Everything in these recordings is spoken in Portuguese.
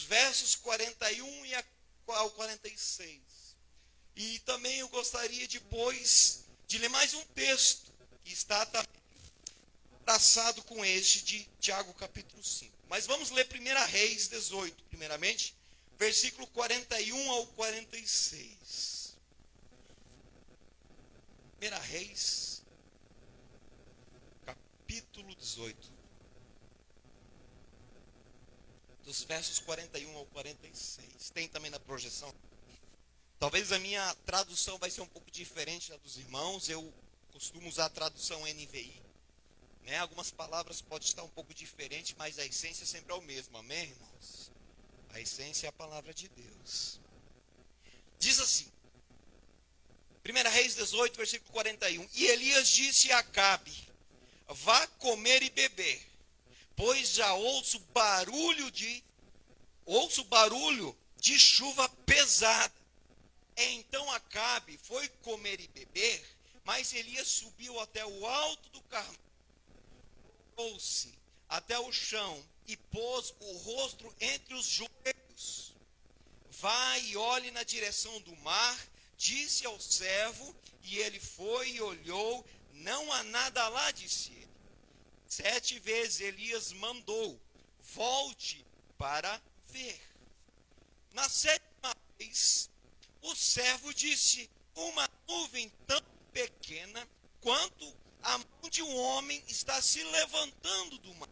versos 41 ao 46. E também eu gostaria depois de ler mais um texto que está também traçado com este de Tiago capítulo 5. Mas vamos ler 1 Reis 18, primeiramente, versículo 41 ao 46. 1 Reis, capítulo 18, dos versos 41 ao 46. Tem também na projeção. Talvez a minha tradução vai ser um pouco diferente da dos irmãos. Eu costumo usar a tradução NVI. Algumas palavras podem estar um pouco diferentes, mas a essência sempre é o mesmo. Amém, irmãos? A essência é a palavra de Deus. Diz assim, 1 Reis 18, versículo 41. E Elias disse a Acabe: vá comer e beber, pois já ouço barulho de chuva pesada. Então Acabe foi comer e beber, mas Elias subiu até o alto do Carmelo, se até o chão e pôs o rosto entre os joelhos. Vá e olhe na direção do mar, disse ao servo, e ele foi e olhou, não há nada lá, disse ele. 7 vezes Elias mandou, volte para ver. Na 7ª vez, o servo disse, uma nuvem tão pequena quanto a mão de um homem está se levantando do mar.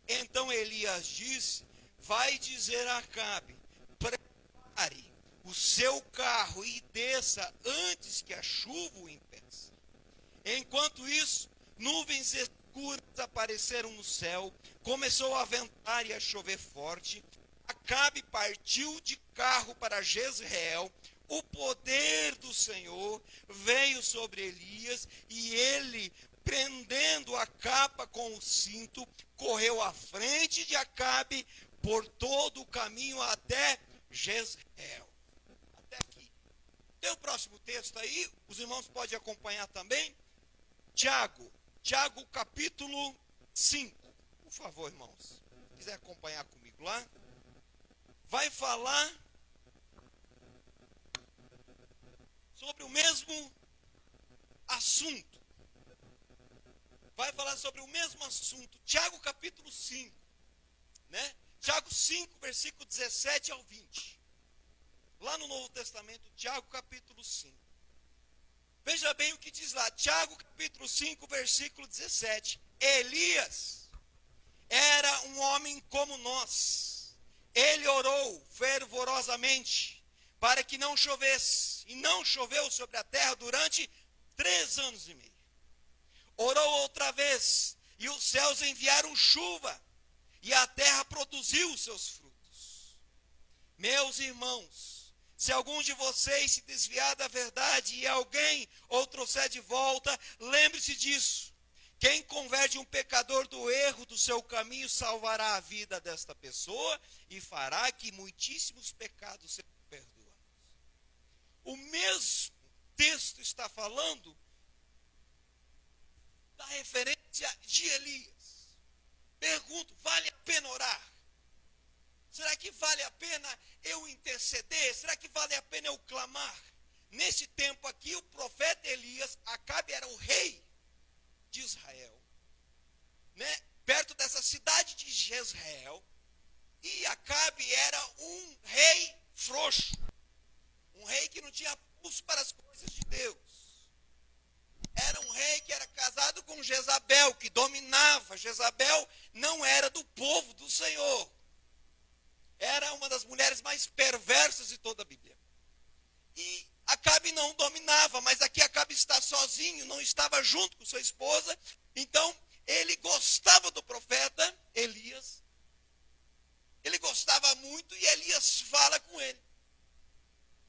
Então Elias disse, vai dizer a Acabe, prepare o seu carro e desça antes que a chuva o impeça. Enquanto isso, nuvens escuras apareceram no céu, começou a ventar e a chover forte. Acabe partiu de carro para Jezreel. O poder do Senhor veio sobre Elias e ele, prendendo a capa com o cinto, correu à frente de Acabe por todo o caminho até Jezreel. Até aqui. Tem o próximo texto aí, os irmãos podem acompanhar também. Tiago capítulo 5. Por favor, irmãos, se quiser acompanhar comigo lá. Vai falar sobre o mesmo assunto. Vai falar sobre o mesmo assunto. Tiago capítulo 5. Tiago 5, versículo 17 ao 20. Lá no Novo Testamento, Tiago capítulo 5. Veja bem o que diz lá. Tiago capítulo 5, versículo 17. Elias era um homem como nós. Ele orou fervorosamente para que não chovesse. E não choveu sobre a terra durante 3 anos e meio. Orou outra vez, e os céus enviaram chuva, e a terra produziu os seus frutos. Meus irmãos, se algum de vocês se desviar da verdade e alguém ou trouxer de volta, lembre-se disso. Quem converte um pecador do erro do seu caminho salvará a vida desta pessoa e fará que muitíssimos pecados sejam perdoados. O mesmo texto está falando da referência de Elias. Pergunto, vale a pena orar? Será que vale a pena eu interceder? Será que vale a pena eu clamar? Nesse tempo aqui, o profeta Elias, Acabe era o rei de Israel, perto dessa cidade de Jezreel, e Acabe era um rei frouxo, um rei que não tinha pulso para as coisas de Deus. Era um rei que era casado com Jezabel, que dominava. Jezabel não era do povo do Senhor. Era uma das mulheres mais perversas de toda a Bíblia. E Acabe não dominava, mas aqui Acabe está sozinho, não estava junto com sua esposa. Então, ele gostava do profeta Elias. Ele gostava muito e Elias fala com ele.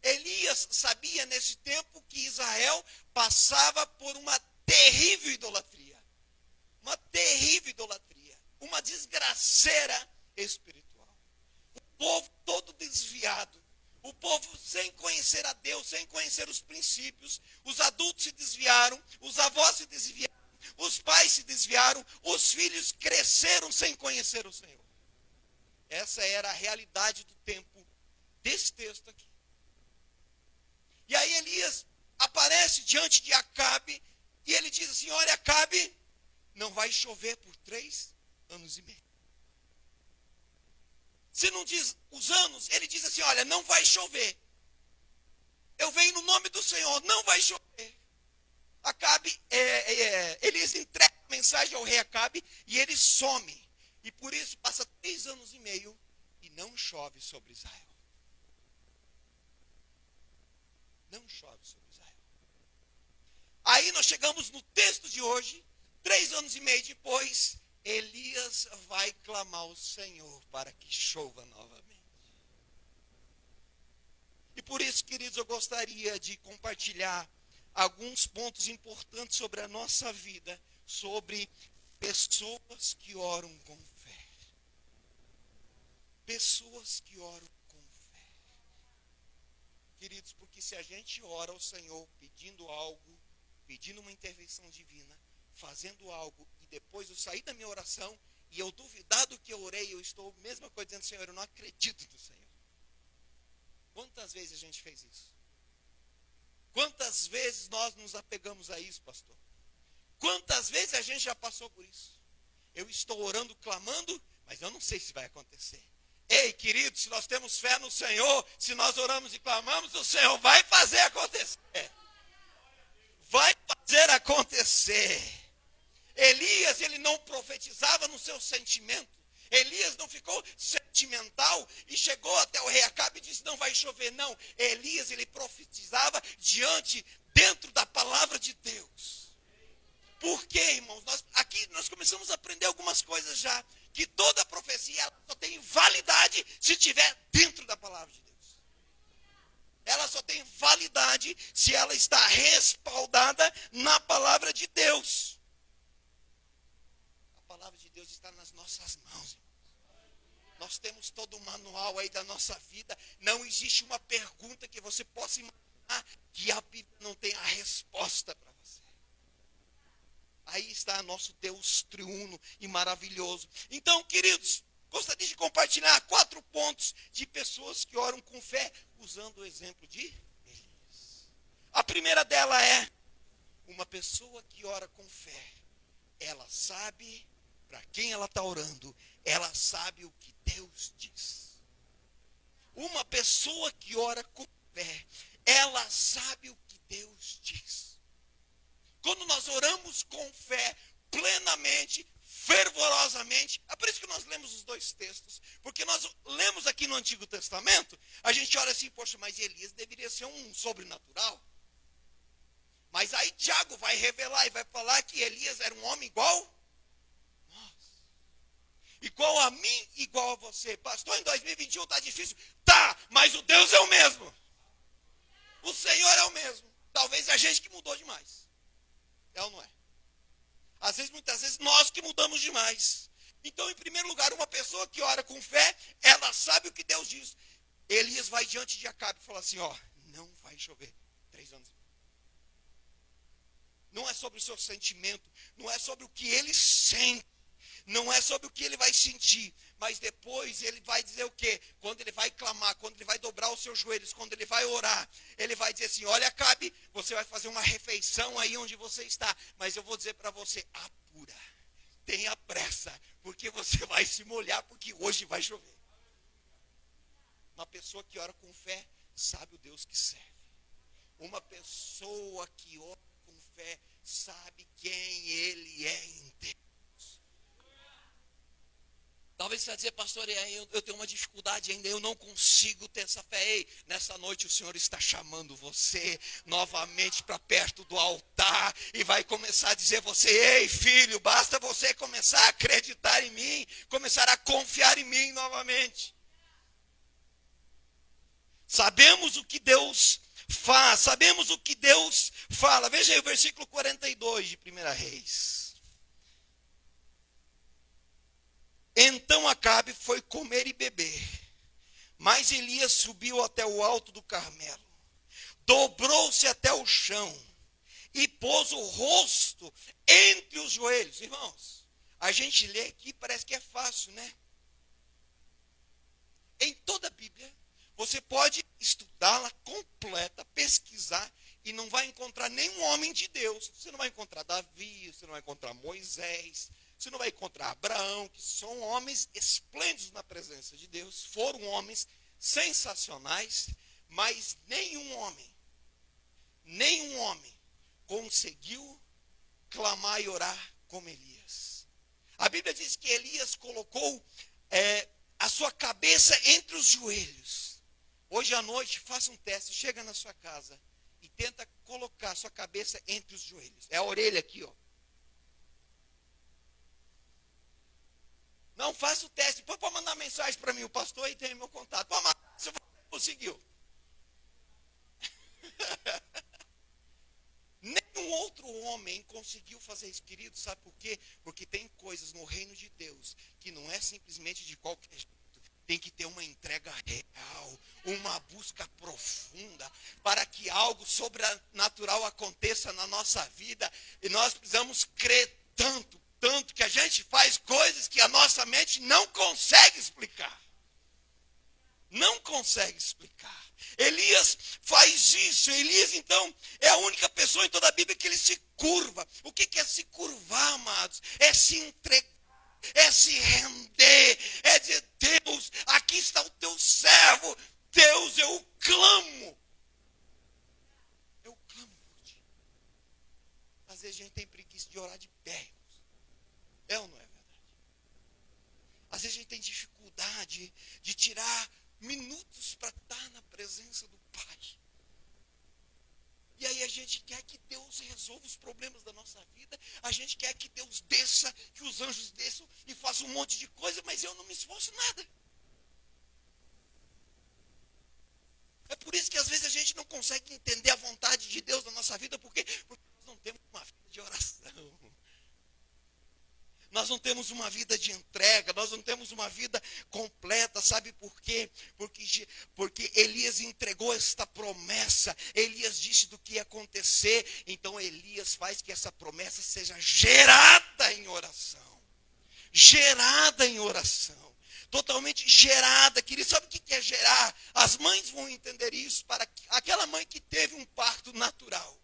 Elias sabia nesse tempo que Israel passava por uma terrível idolatria. Uma terrível idolatria. Uma desgraceira espiritual. O povo todo desviado. O povo sem conhecer a Deus, sem conhecer os princípios. Os adultos se desviaram, os avós se desviaram, os pais se desviaram, os filhos cresceram sem conhecer o Senhor. Essa era a realidade do tempo desse texto aqui. E aí Elias aparece diante de Acabe e ele diz assim: olha, Acabe, não vai chover por 3 anos e meio. Se não diz os anos, ele diz assim: olha, não vai chover. Eu venho no nome do Senhor, não vai chover. Acabe, Elias entrega a mensagem ao rei Acabe e ele some. E por isso passa 3 anos e meio e não chove sobre Israel. Não chove sobre Israel. Aí nós chegamos no texto de hoje, 3 anos e meio depois, Elias vai clamar ao Senhor para que chova novamente. E por isso, queridos, eu gostaria de compartilhar alguns pontos importantes sobre a nossa vida, sobre pessoas que oram com fé. Pessoas que oram com fé. Queridos, porque se a gente ora ao Senhor pedindo algo, pedindo uma intervenção divina, fazendo algo, e depois eu sair da minha oração, e eu duvidar do que eu orei, eu estou a mesma coisa dizendo: Senhor, eu não acredito no Senhor. Quantas vezes a gente fez isso? Quantas vezes nós nos apegamos a isso, pastor? Quantas vezes a gente já passou por isso? Eu estou orando, clamando, mas eu não sei se vai acontecer. Ei, querido, se nós temos fé no Senhor, se nós oramos e clamamos, o Senhor vai fazer acontecer. Vai fazer acontecer. Elias, ele não profetizava no seu sentimento. Elias não ficou sentimental e chegou até o rei Acabe e disse: não vai chover. Não, Elias, ele profetizava dentro da palavra de Deus. Por quê, irmãos? Aqui nós começamos a aprender algumas coisas já. Que toda profecia ela só tem validade se estiver dentro da palavra de Deus. Ela só tem validade se ela está respaldada na palavra de Deus. A palavra de Deus está nas nossas mãos, irmãos. Nós temos todo o manual aí da nossa vida. Não existe uma pergunta que você possa imaginar que a Bíblia não tenha a resposta para você. Aí está nosso Deus triuno e maravilhoso. Então, queridos, gostaria de compartilhar 4 pontos de pessoas que oram com fé, usando o exemplo de Elias. A primeira dela é: uma pessoa que ora com fé, ela sabe para quem ela está orando, ela sabe o que Deus diz. Uma pessoa que ora com fé, ela sabe o que Deus diz. Quando nós oramos com fé, plenamente, fervorosamente, é por isso que nós lemos os 2 textos, porque nós lemos aqui no Antigo Testamento, a gente olha assim: poxa, mas Elias deveria ser um sobrenatural. Mas aí Tiago vai revelar e vai falar que Elias era um homem igual nós. Igual a mim, igual a você. Pastor, em 2021 está difícil. Tá, mas o Deus é o mesmo. O Senhor é o mesmo. Talvez a gente que mudou demais. É ou não é? Muitas vezes, nós que mudamos demais. Então, em primeiro lugar, uma pessoa que ora com fé, ela sabe o que Deus diz. Elias vai diante de Acabe e fala assim: ó, não vai chover 3 anos. Não é sobre o seu sentimento, não é sobre o que ele sente, não é sobre o que ele vai sentir, mas depois ele vai dizer o quê? Quando ele vai clamar, quando ele vai dobrar os seus joelhos, quando ele vai orar, ele vai dizer assim: olha, Acabe, você vai fazer uma refeição aí onde você está, mas eu vou dizer para você: apura, tenha pressa, porque você vai se molhar, porque hoje vai chover. Uma pessoa que ora com fé sabe o Deus que serve. Uma pessoa que ora com fé sabe quem ele é em Deus. Talvez você vai dizer: pastor, eu tenho uma dificuldade ainda, eu não consigo ter essa fé. Ei, nessa noite o Senhor está chamando você novamente para perto do altar e vai começar a dizer você: ei, filho, basta você começar a acreditar em mim, começar a confiar em mim novamente. Sabemos o que Deus faz, sabemos o que Deus fala. Veja aí o versículo 42 de 1 Reis. Então Acabe foi comer e beber, mas Elias subiu até o alto do Carmelo, dobrou-se até o chão e pôs o rosto entre os joelhos. Irmãos, a gente lê aqui, parece que é fácil, né? Em toda a Bíblia, você pode estudá-la completa, pesquisar, e não vai encontrar nenhum homem de Deus. Você não vai encontrar Davi, você não vai encontrar Moisés, você não vai encontrar Abraão, que são homens esplêndidos na presença de Deus, foram homens sensacionais, mas nenhum homem conseguiu clamar e orar como Elias. A Bíblia diz que Elias colocou a sua cabeça entre os joelhos. Hoje à noite, faça um teste, chega na sua casa e tenta colocar a sua cabeça entre os joelhos. É a orelha aqui, ó. Não, faça o teste, depois pode mandar mensagem para mim, o pastor aí tem meu contato. Pode mandar, se você conseguiu. Nenhum outro homem conseguiu fazer isso, querido, sabe por quê? Porque tem coisas no reino de Deus que não é simplesmente de qualquer jeito. Tem que ter uma entrega real, uma busca profunda, para que algo sobrenatural aconteça na nossa vida. E nós precisamos crer tanto que a gente faz coisas que a nossa mente não consegue explicar. Não consegue explicar. Elias faz isso. Elias, então, é a única pessoa em toda a Bíblia que ele se curva. O que é se curvar, amados? É se entregar. É se render, é dizer, Deus, aqui está o teu servo, Deus, eu clamo por ti. Às vezes a gente tem preguiça de orar de pé, é ou não é verdade? Às vezes a gente tem dificuldade de tirar minutos para estar na presença do Pai. E aí a gente quer que Deus resolva os problemas da nossa vida. A gente quer que Deus desça, que os anjos desçam e façam um monte de coisa, mas eu não me esforço nada. É por isso que às vezes a gente não consegue entender a vontade de Deus na nossa vida. Por quê? Porque nós não temos uma vida de oração. Nós não temos uma vida de entrega, nós não temos uma vida completa, sabe por quê? Porque Elias entregou esta promessa, Elias disse do que ia acontecer, então Elias faz que essa promessa seja gerada em oração. Gerada em oração. Totalmente gerada, querido. Sabe o que é gerar? As mães vão entender isso, para aquela mãe que teve um parto natural.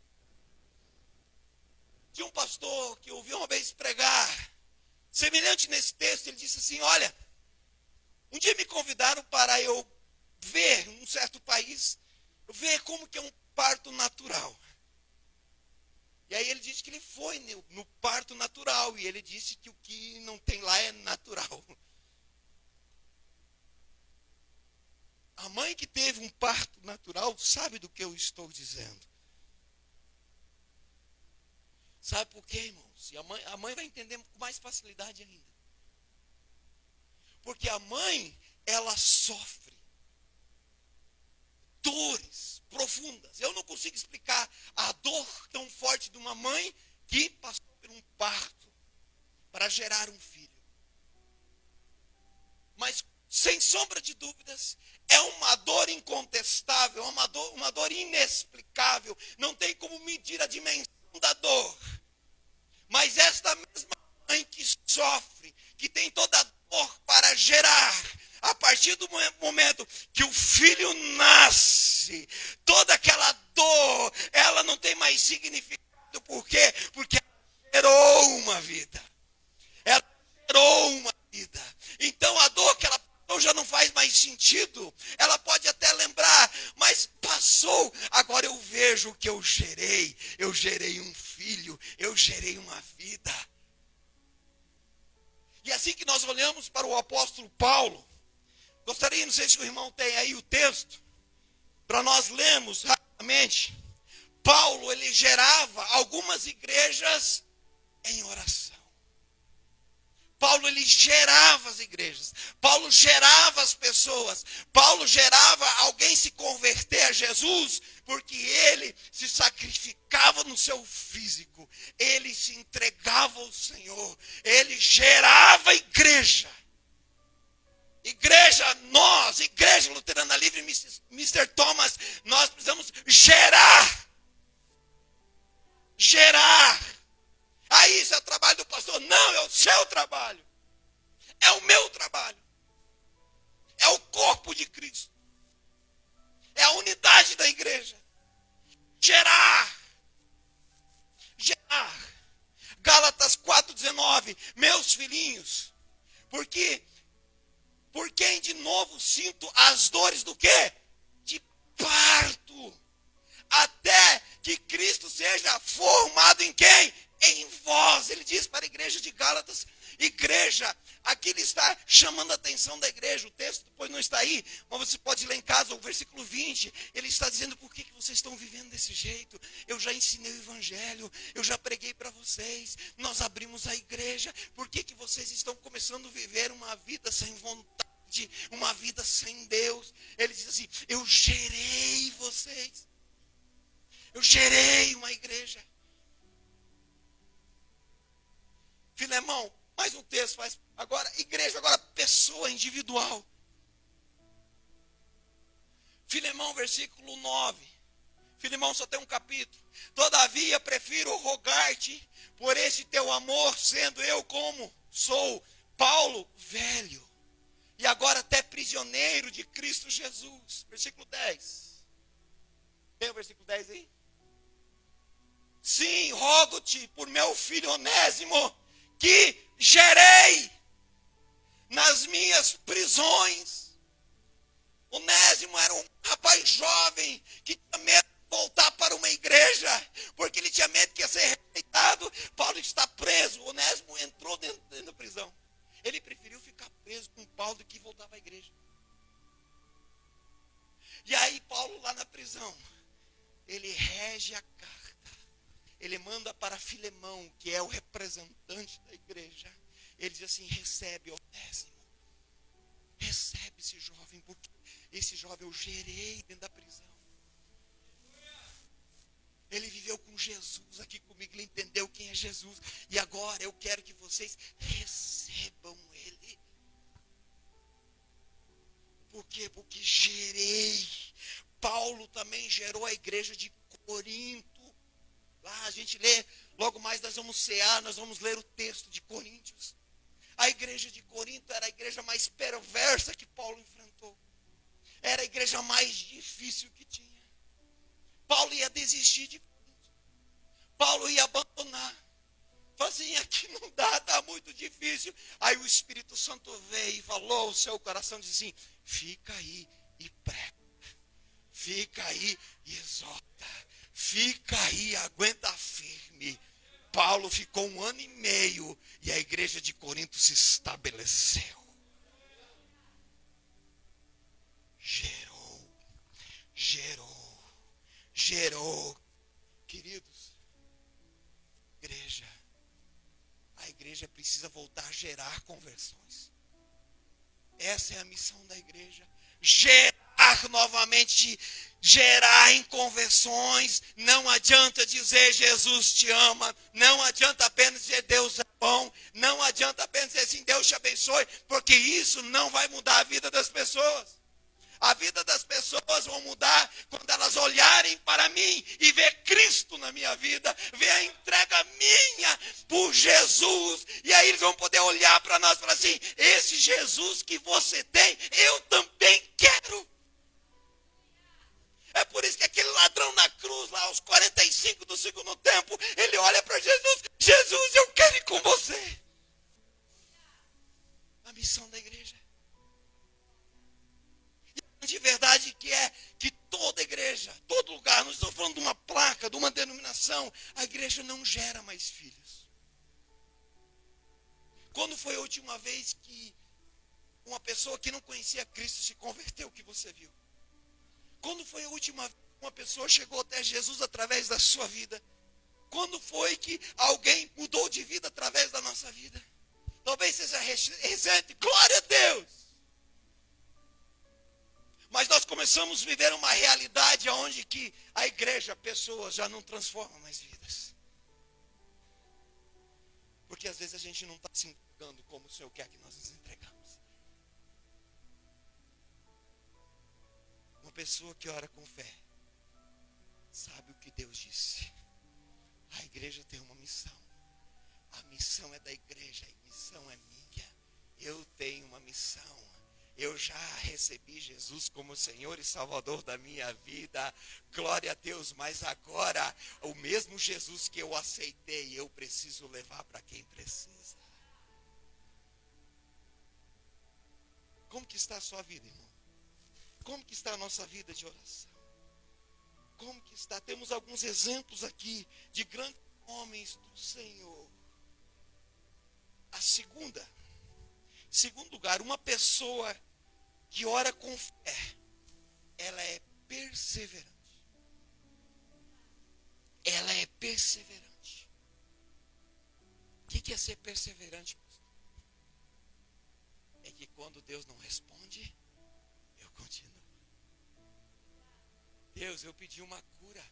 Tinha um pastor que eu ouvi uma vez pregar, semelhante nesse texto, ele disse assim, olha, um dia me convidaram para eu ver, num certo país, ver como que é um parto natural. E aí ele disse que ele foi no parto natural, e ele disse que o que não tem lá é natural. A mãe que teve um parto natural sabe do que eu estou dizendo. Sabe por quê, irmãos? E a mãe vai entender com mais facilidade ainda. Porque a mãe, ela sofre dores profundas. Eu não consigo explicar a dor tão forte de uma mãe que passou por um parto para gerar um filho. Mas, sem sombra de dúvidas, é uma dor incontestável, uma dor inexplicável. Não tem como medir a dimensão da dor. Mas esta mesma mãe que sofre, que tem toda a dor para gerar, a partir do momento que o filho nasce, toda aquela dor, ela não tem mais significado. Por quê? Porque ela gerou uma vida. Ela gerou uma vida. Então a dor que ela passou já não faz mais sentido. Ela pode até lembrar, mas passou. Agora eu vejo o que eu gerei. Eu gerei um filho, eu gerei uma vida. E assim que nós olhamos para o apóstolo Paulo, gostaria, não sei se o irmão tem aí o texto, para nós lermos rapidamente. Paulo, ele gerava algumas igrejas em oração. Paulo, ele gerava as igrejas. Paulo gerava as pessoas. Paulo gerava alguém se converter a Jesus, porque ele se sacrificava no seu físico. Ele se entregava ao Senhor. Ele gerava igreja. Igreja Luterana Livre, Mr. Thomas, nós precisamos gerar. Gerar. Aí isso é o trabalho do pastor. Não, é o seu trabalho. É o meu trabalho. É o corpo corpo de Cristo. É a unidade da igreja. Gerar. Gálatas 4,19. Meus filhinhos, porque por quem de novo sinto as dores do quê? De parto. Até que Cristo seja formado em quem? Em vós. Ele diz para a igreja de Gálatas, igreja, aqui ele está chamando a atenção da igreja. O texto depois não está aí, mas você pode ler em casa o versículo 20. Ele está dizendo, por que vocês estão vivendo desse jeito? Eu já ensinei o evangelho, eu já preguei para vocês, nós abrimos a igreja. Por que vocês estão começando a viver uma vida sem vontade, uma vida sem Deus? Ele diz assim, eu gerei vocês. Eu gerei uma igreja. Filemão, mais um texto, faz agora, igreja, agora pessoa individual. Filemão, versículo 9. Filemão só tem um capítulo. Todavia prefiro rogar-te por esse teu amor, sendo eu como sou Paulo, velho, e agora até prisioneiro de Cristo Jesus. Versículo 10. Tem o versículo 10 aí? Sim, rogo-te por meu filho Onésimo, que gerei nas minhas prisões. Onésimo era um rapaz jovem que tinha medo de voltar para uma igreja, porque ele tinha medo que ia ser rejeitado. Paulo está preso. Onésimo entrou dentro da prisão. Ele preferiu ficar preso com Paulo do que voltar para a igreja. E aí Paulo lá na prisão, ele rege a carta. Ele manda para Filemão, que é o representante da igreja. Ele diz assim, recebe Onésimo. Recebe esse jovem, porque esse jovem eu gerei dentro da prisão. Ele viveu com Jesus aqui comigo, ele entendeu quem é Jesus. E agora eu quero que vocês recebam ele. Por quê? Porque gerei. Paulo também gerou a igreja de Corinto. Lá a gente lê, logo mais nós vamos cear, nós vamos ler o texto de Coríntios. A igreja de Corinto era a igreja mais perversa que Paulo enfrentou. Era a igreja mais difícil que tinha. Paulo ia desistir de Corinto. Paulo ia abandonar. Falou assim, aqui não dá, está muito difícil. Aí o Espírito Santo veio e falou ao seu coração, disse assim, fica aí e prega. Fica aí e exorta. Fica aí, aguenta firme. Paulo ficou 1 ano e meio e a igreja de Corinto se estabeleceu. Gerou. Queridos, a igreja precisa voltar a gerar conversões. Essa é a missão da igreja. Gerar novamente, gerar em conversões. Não adianta dizer Jesus te ama, não adianta apenas dizer Deus é bom, não adianta apenas dizer assim, Deus te abençoe, porque isso não vai mudar a vida das pessoas. A vida das pessoas vão mudar quando elas olharem para mim e ver Cristo na minha vida, ver a entrega minha por Jesus. E aí eles vão poder olhar para nós e falar assim, esse Jesus que você tem, eu também quero. É por isso que aquele ladrão na cruz, lá aos 45 do segundo tempo, ele olha para Jesus, Jesus, eu quero ir com você. A missão da igreja. De verdade que é que toda igreja, todo lugar, não estou falando de uma placa, de uma denominação, a igreja não gera mais filhos. Quando foi a última vez que uma pessoa que não conhecia Cristo se converteu, que você viu? Quando foi a última vez que uma pessoa chegou até Jesus através da sua vida? Quando foi que alguém mudou de vida através da nossa vida? Talvez seja recente, glória a Deus! Mas nós começamos a viver uma realidade onde que a igreja, pessoas já não transformam mais vidas. Porque às vezes a gente não está se entregando como o Senhor quer que nós nos entregamos. Uma pessoa que ora com fé, sabe o que Deus disse. A igreja tem uma missão. A missão é da igreja, a missão é minha. Eu tenho uma missão. Eu já recebi Jesus como Senhor e Salvador da minha vida. Glória a Deus, mas agora o mesmo Jesus que eu aceitei, eu preciso levar para quem precisa. Como que está a sua vida, irmão? Como que está a nossa vida de oração? Como que está? Temos alguns exemplos aqui de grandes homens do Senhor. A segundo lugar, uma pessoa que ora com fé, ela é perseverante. Ela é perseverante. O que é ser perseverante, pastor? É que quando Deus não responde, eu continuo. Deus, eu pedi uma cura,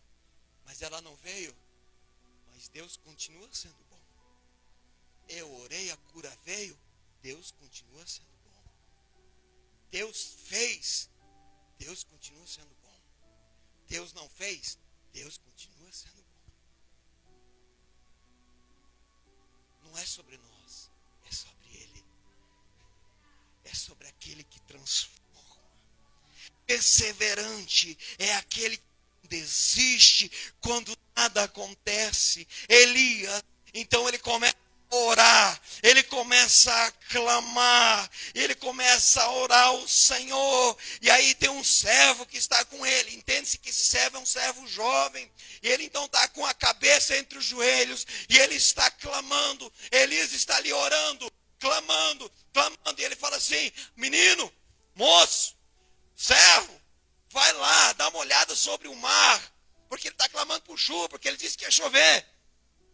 mas ela não veio. Mas Deus continua sendo bom. Eu orei, a cura veio, Deus continua sendo bom. Deus fez, Deus continua sendo bom. Deus não fez, Deus continua sendo bom. Não é sobre nós, é sobre Ele. É sobre aquele que transforma. Perseverante é aquele que desiste quando nada acontece. Elias, então ele começa a orar, ele começa a clamar, ele começa a orar ao Senhor, e aí tem um servo que está com ele, entende-se que esse servo é um servo jovem, e ele então está com a cabeça entre os joelhos, e ele está clamando, Elias está ali orando, clamando, e ele fala assim, menino, moço, servo, vai lá, dá uma olhada sobre o mar, porque ele está clamando por chuva, porque ele disse que ia chover.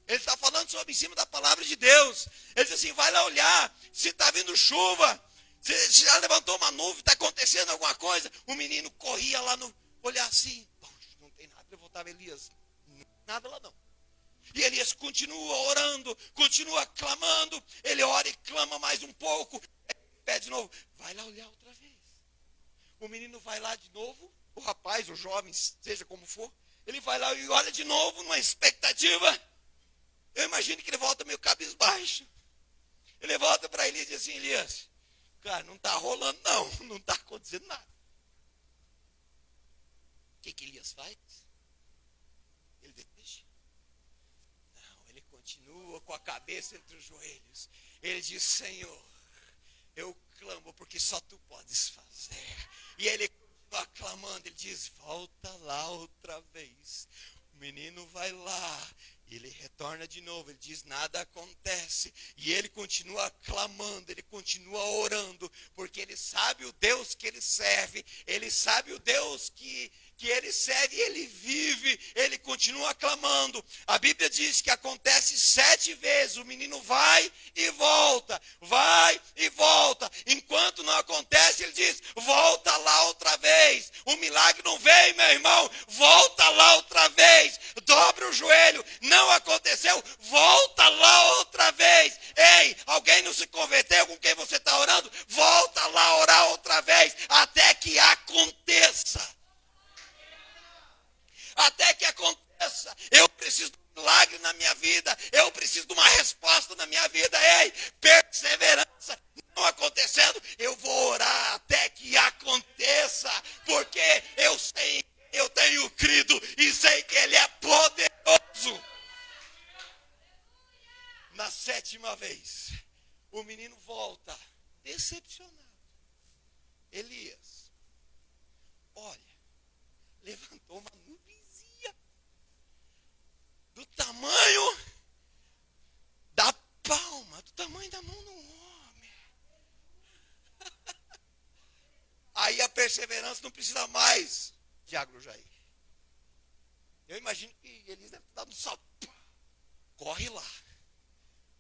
Ele está falando sobre em cima da palavra de Deus. Ele diz assim, vai lá olhar, se está vindo chuva, se já levantou uma nuvem, está acontecendo alguma coisa. O menino corria lá, olhar assim, não tem nada. Eu voltava, Elias, nada lá não. E Elias continua orando, continua clamando, ele ora e clama mais um pouco, pede de novo, vai lá olhar outra vez. O menino vai lá de novo, o rapaz, o jovem, seja como for, ele vai lá e olha de novo, numa expectativa. Eu imagino que ele volta meio cabisbaixo. Ele volta para Elias e diz assim, Elias, cara, não está rolando não está acontecendo nada. O que Elias faz? Ele desiste? Não, ele continua com a cabeça entre os joelhos. Ele diz, Senhor, eu clamo porque só tu podes fazer. E ele continua clamando, ele diz, volta lá outra vez. O menino vai lá, ele retorna de novo, ele diz, nada acontece. E ele continua clamando, ele continua orando, porque ele sabe o Deus que ele serve, ele sabe o Deus que ele serve, ele vive, ele continua clamando. A Bíblia diz que acontece 7 vezes, o menino vai e volta, enquanto não acontece, ele diz, volta lá outra vez, o milagre não veio, meu irmão, volta lá outra vez, dobra o joelho, não aconteceu, volta lá outra vez. Ei, alguém não se converteu com quem você está orando? Volta lá orar outra vez, até que aconteça. Até que aconteça. Eu preciso de um milagre na minha vida. Eu preciso de uma resposta na minha vida. Ei, perseverança. Não acontecendo, eu vou orar até que aconteça. Porque eu sei, eu tenho crido e sei que Ele é poderoso. Na 7ª vez, o menino volta, decepcionado. Elias, olha, levantou uma nuvenzinha do tamanho da palma, do tamanho da mão de um homem. Aí a perseverança não precisa mais de Agrojaí. Eu imagino que eles devem estar no salto. Corre lá.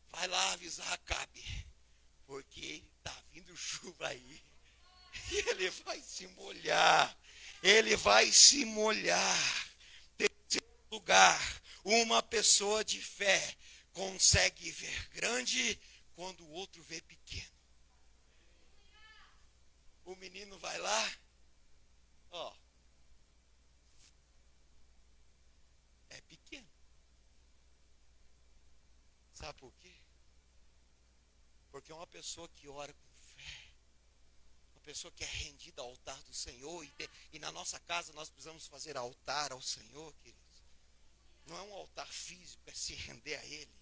Vai lá avisar a Cabe, porque está vindo chuva aí. E ele vai se molhar. Ele vai se molhar. Terceiro lugar, uma pessoa de fé consegue ver grande quando o outro vê pequeno. O menino vai lá, ó, é pequeno. Sabe por quê? Porque uma pessoa que ora com fé, uma pessoa que é rendida ao altar do Senhor. E na nossa casa nós precisamos fazer altar ao Senhor, queridos. Não é um altar físico, é se render a Ele.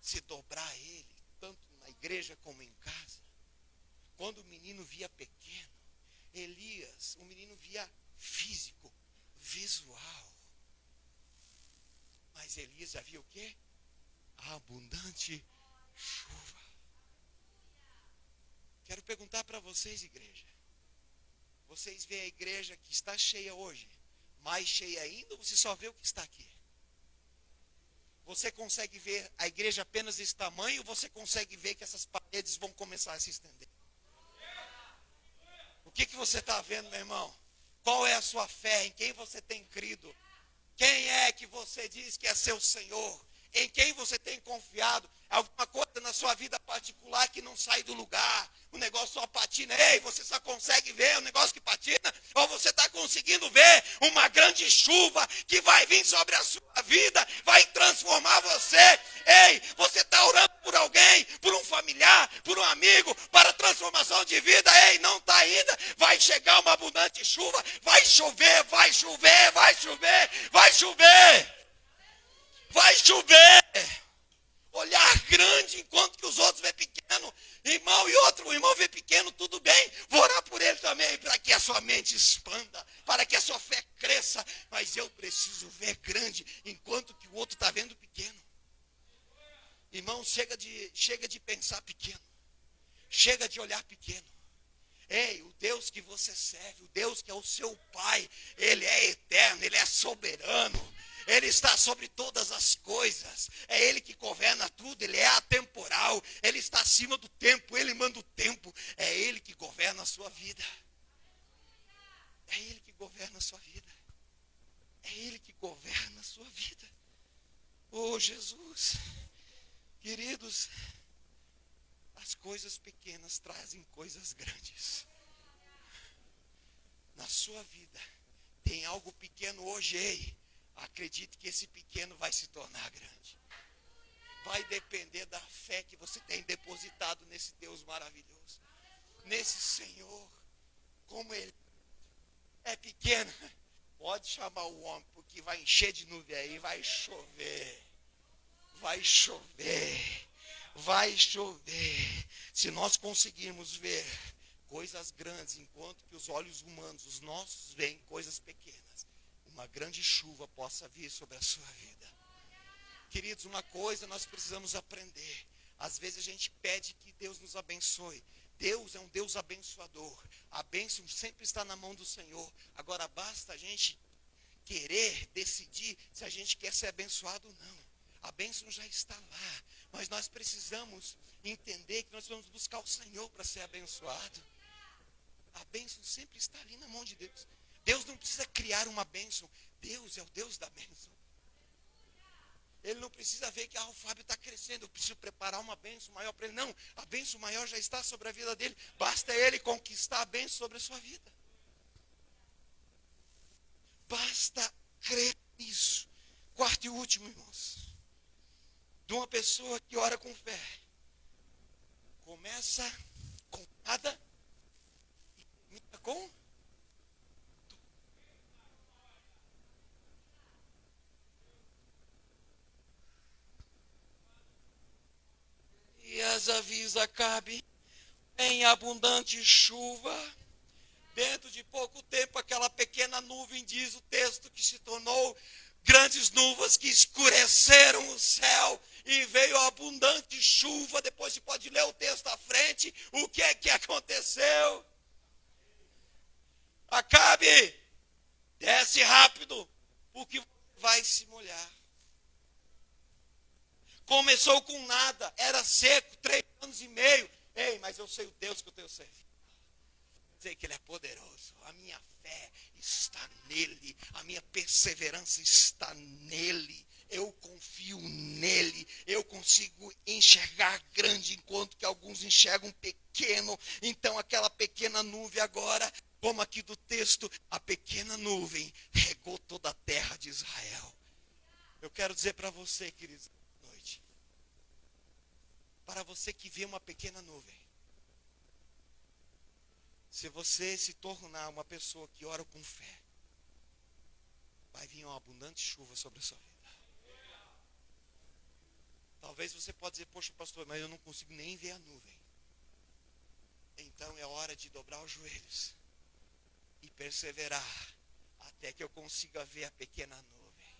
Se dobrar a Ele, tanto na igreja como em casa. Quando o menino via pequeno, Elias, o menino via físico, visual. Mas Elias já via o quê? A abundante chuva. Quero perguntar para vocês, igreja. Vocês veem a igreja que está cheia hoje, mais cheia ainda, ou você só vê o que está aqui? Você consegue ver a igreja apenas desse tamanho, ou você consegue ver que essas paredes vão começar a se estender? O que você está vendo, meu irmão? Qual é a sua fé? Em quem você tem crido? Quem é que você diz que é seu Senhor? Em quem você tem confiado? Alguma coisa na sua vida particular que não sai do lugar? O negócio só patina. Ei, você só consegue ver o negócio que patina? Ou você está conseguindo ver uma grande chuva que vai vir sobre a sua vida, vai transformar você? Ei, você está orando por alguém, por um familiar, por um amigo, para transformação de vida? Ei, não está ainda? Vai chegar uma abundante chuva, vai chover, vai chover, vai chover, vai chover. Vai chover. Olhar grande enquanto que os outros vê pequeno. Irmão, e outro irmão vê pequeno, tudo bem. Vou orar por ele também, para que a sua mente expanda, para que a sua fé cresça. Mas eu preciso ver grande enquanto que o outro está vendo pequeno. Irmão, chega de pensar pequeno. Chega de olhar pequeno. Ei, o Deus que você serve, o Deus que é o seu Pai, Ele é eterno, Ele é soberano. Ele está sobre todas as coisas. É Ele que governa tudo. Ele é atemporal. Ele está acima do tempo. Ele manda o tempo. É Ele que governa a sua vida. É Ele que governa a sua vida. É Ele que governa a sua vida. Oh, Jesus. Queridos, as coisas pequenas trazem coisas grandes. Na sua vida, tem algo pequeno hoje, ei. Acredite que esse pequeno vai se tornar grande. Vai depender da fé que você tem depositado nesse Deus maravilhoso. Nesse Senhor. Como Ele é pequeno. Pode chamar o homem, porque vai encher de nuvem aí. Vai chover. Vai chover. Vai chover. Se nós conseguirmos ver coisas grandes, enquanto que os olhos humanos, os nossos, veem coisas pequenas, uma grande chuva possa vir sobre a sua vida. Queridos, uma coisa nós precisamos aprender. Às vezes a gente pede que Deus nos abençoe. Deus é um Deus abençoador. A bênção sempre está na mão do Senhor. Agora basta a gente querer decidir se a gente quer ser abençoado ou não. A bênção já está lá. Mas nós precisamos entender que nós vamos buscar o Senhor para ser abençoado. A bênção sempre está ali na mão de Deus. Deus não precisa criar uma bênção. Deus é o Deus da bênção. Ele não precisa ver que o Fábio está crescendo. Eu preciso preparar uma bênção maior para ele. Não, a bênção maior já está sobre a vida dele. Basta ele conquistar a bênção sobre a sua vida. Basta crer nisso. Quarto e último, irmãos. De uma pessoa que ora com fé. Começa com nada e termina com e as avisa Acabe em abundante chuva. Dentro de pouco tempo, aquela pequena nuvem, diz o texto, que se tornou grandes nuvens que escureceram o céu e veio a abundante chuva. Depois você pode ler o texto à frente. O que é que aconteceu? Acabe, desce rápido, porque vai se molhar. Começou com nada, era seco, 3 anos e meio. Ei, mas eu sei o Deus que eu tenho servido. Sei que Ele é poderoso. A minha fé está nele. A minha perseverança está nele. Eu confio nele. Eu consigo enxergar grande, enquanto que alguns enxergam pequeno. Então aquela pequena nuvem agora, como aqui do texto, a pequena nuvem regou toda a terra de Israel. Eu quero dizer para você, queridos, noite, para você que vê uma pequena nuvem, Se você se tornar uma pessoa que ora com fé, vai vir uma abundante chuva sobre a sua vida. Talvez você pode dizer, poxa pastor, mas eu não consigo nem ver a nuvem. Então é hora de dobrar os joelhos e perseverar até que eu consiga ver a pequena nuvem.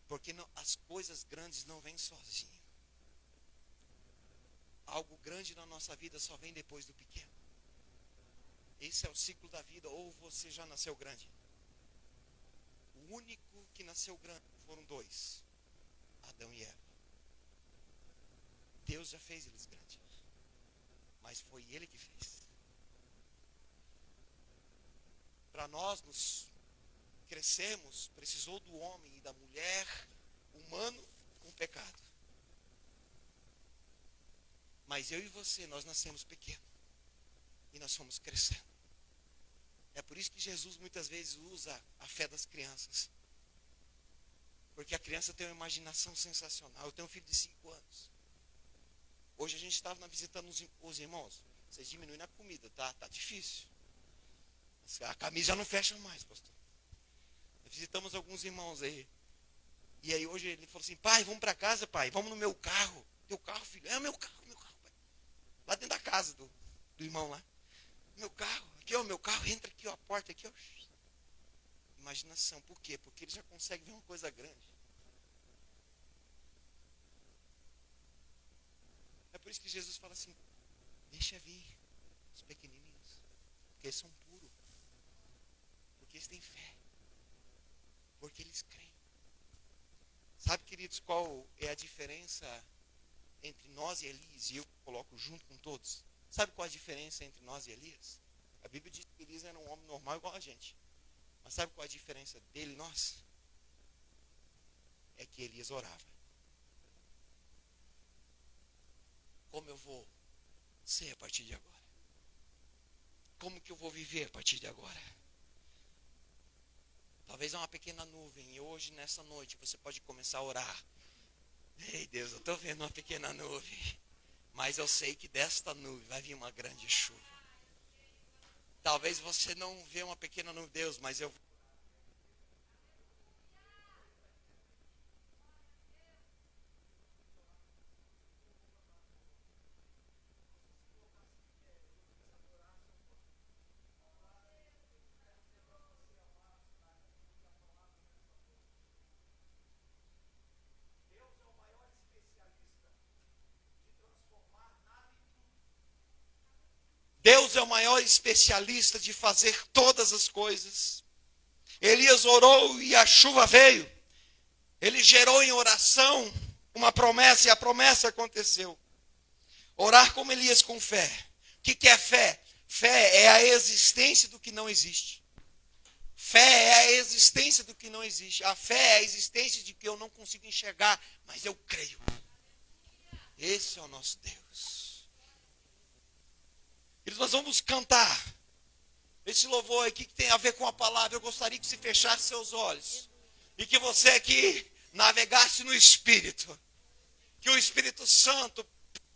Porque não, as coisas grandes não vêm sozinho. Algo grande na nossa vida só vem depois do pequeno. Esse é o ciclo da vida, ou você já nasceu grande. O único que nasceu grande foram dois, Adão e Eva. Deus já fez eles grandes, mas foi Ele que fez. Para nós nos crescermos, precisou do homem e da mulher humano com pecado. Mas eu e você, nós nascemos pequenos e nós fomos crescendo. É por isso que Jesus muitas vezes usa a fé das crianças. Porque a criança tem uma imaginação sensacional. Eu tenho um filho de 5 anos. Hoje a gente estava visitando os irmãos. Vocês diminuem a comida, tá? Tá difícil. A camisa já não fecha mais, pastor. Visitamos alguns irmãos aí. E aí hoje ele falou assim, pai, vamos para casa, pai. Vamos no meu carro. Teu carro, filho? É o meu carro, pai. Lá dentro da casa do irmão lá. Meu carro, aqui ó, meu carro, entra aqui ó, a porta aqui ó. Imaginação, por quê? Porque ele já consegue ver uma coisa grande. É por isso que Jesus fala assim, deixa vir os pequenininhos, porque eles são puros, porque eles têm fé, porque eles creem. Sabe, queridos, qual é a diferença entre nós e Elias? E eu coloco junto com todos. Sabe qual a diferença entre nós e Elias? A Bíblia diz que Elias era um homem normal igual a gente. Mas sabe qual a diferença dele e nós? É que Elias orava. Como eu vou ser a partir de agora? Como que eu vou viver a partir de agora? Talvez é uma pequena nuvem e hoje, nessa noite, você pode começar a orar. Ei Deus, eu estou vendo uma pequena nuvem, mas eu sei que desta nuvem vai vir uma grande chuva. Talvez você não vê uma pequena nuvem, Deus, mas eu... Deus é o maior especialista de fazer todas as coisas. Elias orou e a chuva veio. Ele gerou em oração uma promessa e a promessa aconteceu. Orar como Elias com fé. O que é fé? Fé é a existência do que não existe. Fé é a existência do que não existe. A fé é a existência de que eu não consigo enxergar, mas eu creio. Esse é o nosso Deus. E nós vamos cantar esse louvor aqui que tem a ver com a palavra. Eu gostaria que você fechasse seus olhos e que você aqui navegasse no Espírito. Que o Espírito Santo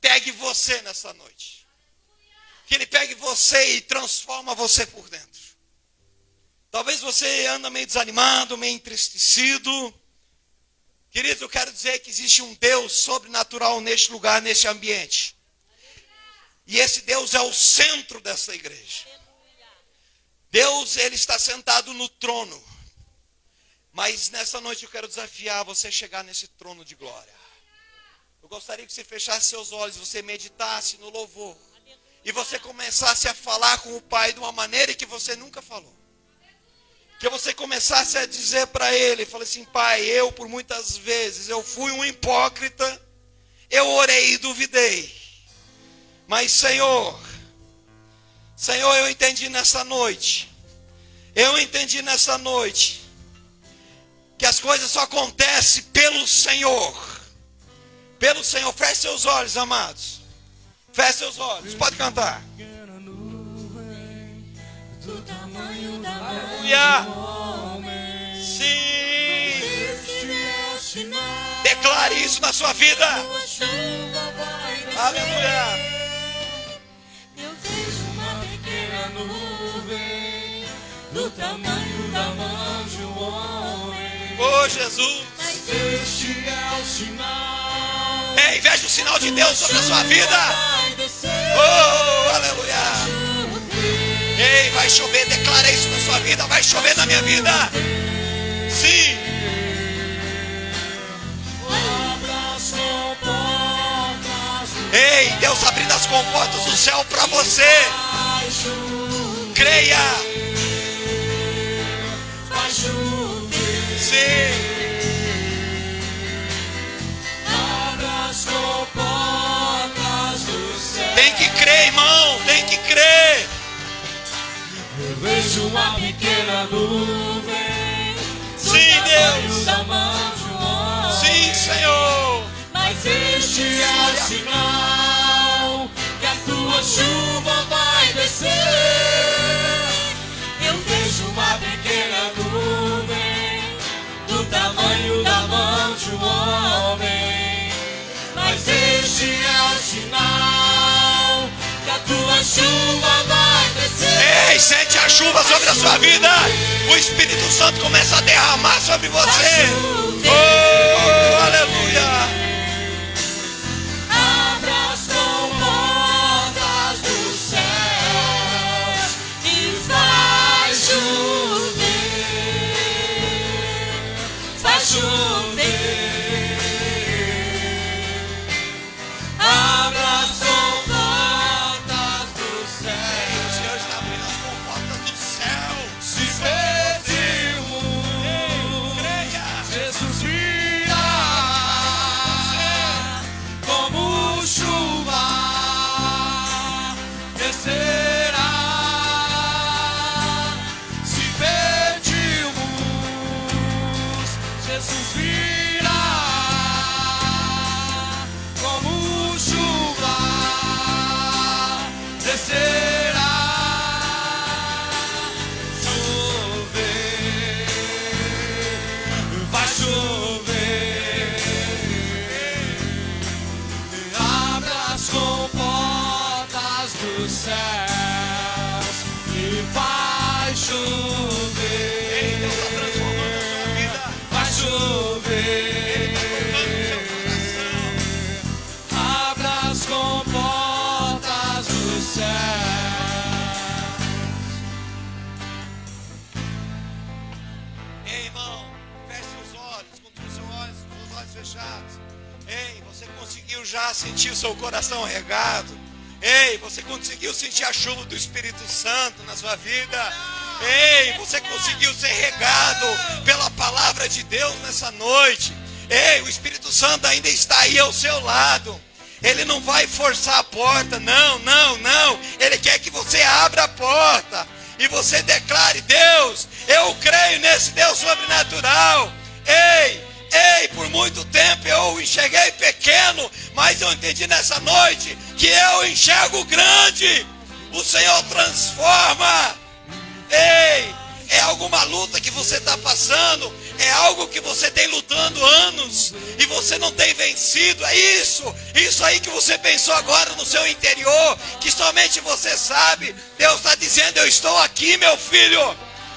pegue você nessa noite. Que ele pegue você e transforma você por dentro. Talvez você anda meio desanimado, meio entristecido. Querido, eu quero dizer que existe um Deus sobrenatural neste lugar, neste ambiente. E esse Deus é o centro dessa igreja. Deus, ele está sentado no trono. Mas nessa noite eu quero desafiar você a chegar nesse trono de glória. Eu gostaria que você fechasse seus olhos, você meditasse no louvor. E você começasse a falar com o Pai de uma maneira que você nunca falou. Que você começasse a dizer para Ele, fala assim, Pai, eu por muitas vezes, eu fui um hipócrita, eu orei e duvidei. Mas Senhor, eu entendi nessa noite, que as coisas só acontecem pelo Senhor. Pelo Senhor. Feche seus olhos, amados. Feche seus olhos. Pode cantar. Aleluia. Sim. Declare isso na sua vida. Aleluia. Eu vejo uma Oh, Jesus. Mas este é o sinal. Ei, veja o sinal de Deus sobre a sua vida. Vai descer. Oh, aleluia. Ei, vai chover, declara isso na sua vida. Vai chover na minha vida. Sim. Ei, Deus abrindo as comportas do céu para você. Creia. Sim. Tem que crer, irmão. Tem que crer. Eu vejo uma pequena nuvem. Sim, Deus. Da mão de um homem. Sim, Senhor. Mas este é o sinal que a tua chuva vai descer. Eu vejo uma pequena nuvem do tamanho da mão de um homem. Mas este é o sinal que a tua chuva vai descer. Ei, sente a chuva sobre a sua vida. O Espírito Santo começa a derramar sobre você. Oh, aleluia. Abra as comportas do céu. O Senhor está abrindo as comportas do céu. Se pedimos, Jesus virá como chuva descerá. Se pedimos, Jesus virá como chuva descerá. Chover, vai chover. Abra as comportas dos céus e vai chover. Deus está transformando a sua vida. Vai chover. Abra as comportas dos céus. Ei, irmão, feche os olhos, com os seus olhos fechados. Ei, você conseguiu já sentir o seu coração regado? Ei, você conseguiu sentir a chuva do Espírito Santo na sua vida? Ei, você conseguiu ser regado pela palavra de Deus nessa noite? Ei, o Espírito Santo ainda está aí ao seu lado. Ele não vai forçar a porta, não. Ele quer que você abra a porta e você declare: Deus, eu creio nesse Deus sobrenatural. Ei, por muito tempo eu enxerguei pequeno, mas eu entendi nessa noite que eu enxergo grande. O Senhor transforma. Ei, é alguma luta que você está passando, é algo que você tem lutando anos e você não tem vencido. É isso aí que você pensou agora no seu interior, que somente você sabe. Deus está dizendo: eu estou aqui, meu filho.